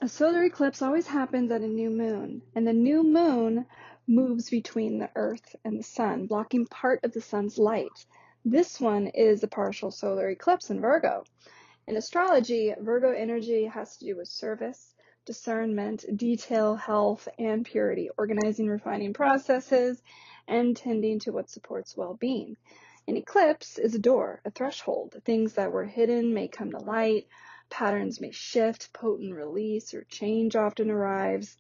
A solar eclipse always happens at a new moon, and the new moon moves between the Earth and the sun, blocking part of the sun's light. This one is a partial solar eclipse in Virgo. In astrology, Virgo energy has to do with service, discernment, detail, health, and purity, organizing, refining processes, and tending to what supports well-being. An eclipse is a door, a threshold. Things that were hidden may come to light. Patterns may shift, potent release or change often arrives.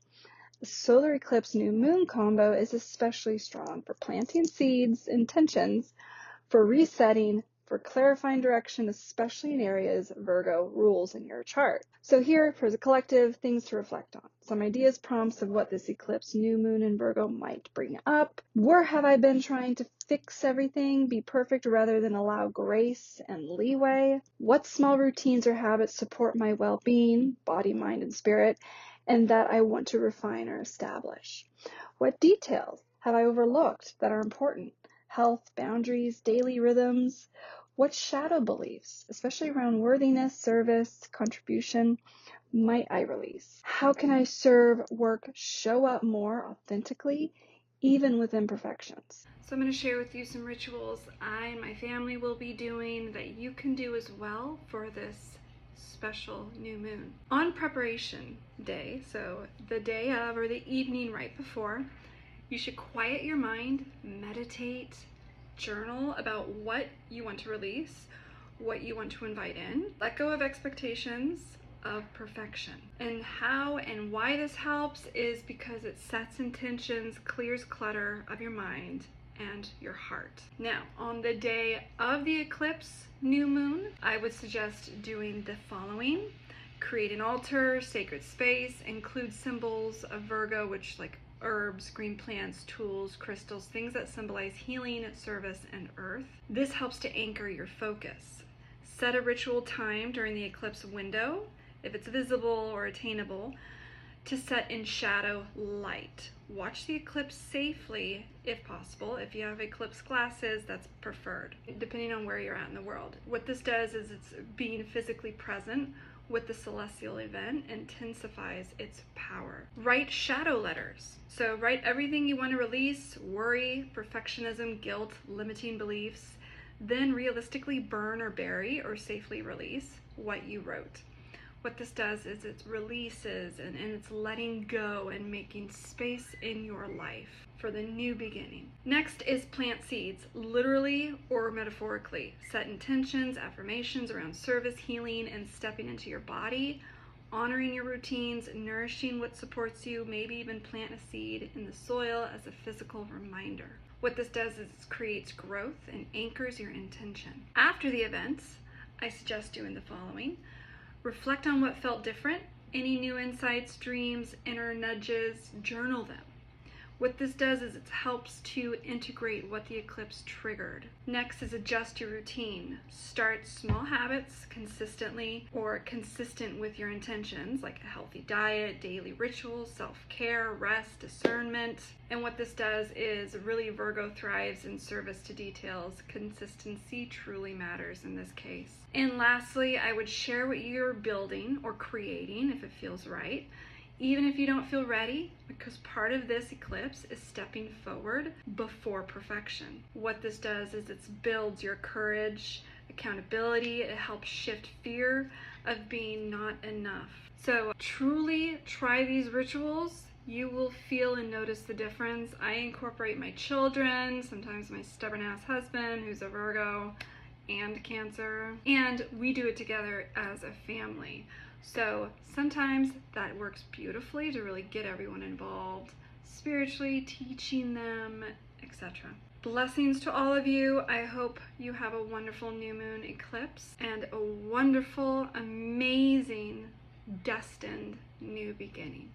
The solar eclipse new moon combo is especially strong for planting seeds, intentions, for resetting, for clarifying direction, especially in areas Virgo rules in your chart. So here, for the collective, things to reflect on. Some ideas, prompts of what this eclipse new moon in Virgo might bring up. Where have I been trying to fix everything, be perfect rather than allow grace and leeway? What small routines or habits support my well-being, body, mind, and spirit, and that I want to refine or establish? What details have I overlooked that are important? Health, boundaries, daily rhythms. What shadow beliefs, especially around worthiness, service, contribution, might I release? How can I serve, work, show up more authentically, even with imperfections? So I'm going to share with you some rituals I and my family will be doing that you can do as well for this special new moon. On preparation day, so the day of or the evening right before, you should quiet your mind, meditate, journal about what you want to release, what you want to invite in. Let go of expectations of perfection. And how and why this helps is because it sets intentions, clears clutter of your mind and your heart. Now, on the day of the eclipse new moon, I would suggest doing the following. Create an altar, sacred space, include symbols of Virgo, which like herbs, green plants, tools, crystals, things that symbolize healing, service, and earth. This helps to anchor your focus. Set a ritual time during the eclipse window, if it's visible or attainable, to set in shadow light. Watch the eclipse safely if possible. If you have eclipse glasses, that's preferred, depending on where you're at in the world. What this does is it's being physically present with the celestial event intensifies its power. Write shadow letters. So write everything you want to release, worry, perfectionism, guilt, limiting beliefs, then realistically burn or bury or safely release what you wrote. What this does is it releases and it's letting go and making space in your life for the new beginning. Next is plant seeds, literally or metaphorically. Set intentions, affirmations around service, healing, and stepping into your body, honoring your routines, nourishing what supports you, maybe even plant a seed in the soil as a physical reminder. What this does is it creates growth and anchors your intention. After the events, I suggest doing the following. Reflect on what felt different, any new insights, dreams, inner nudges, journal them. What this does is it helps to integrate what the eclipse triggered. Next is adjust your routine. Start small habits consistently or consistent with your intentions, like a healthy diet, daily rituals, self-care, rest, discernment. And what this does is really Virgo thrives in service to details. Consistency truly matters in this case. And lastly, I would share what you're building or creating if it feels right, even if you don't feel ready, because part of this eclipse is stepping forward before perfection. What this does is it builds your courage, accountability, it helps shift fear of being not enough. So truly try these rituals. You will feel and notice the difference. I incorporate my children, sometimes my stubborn ass husband who's a Virgo and Cancer, and we do it together as a family. So sometimes that works beautifully to really get everyone involved spiritually, teaching them, etc. Blessings to all of you. I hope you have a wonderful new moon eclipse and a wonderful, amazing, destined new beginning.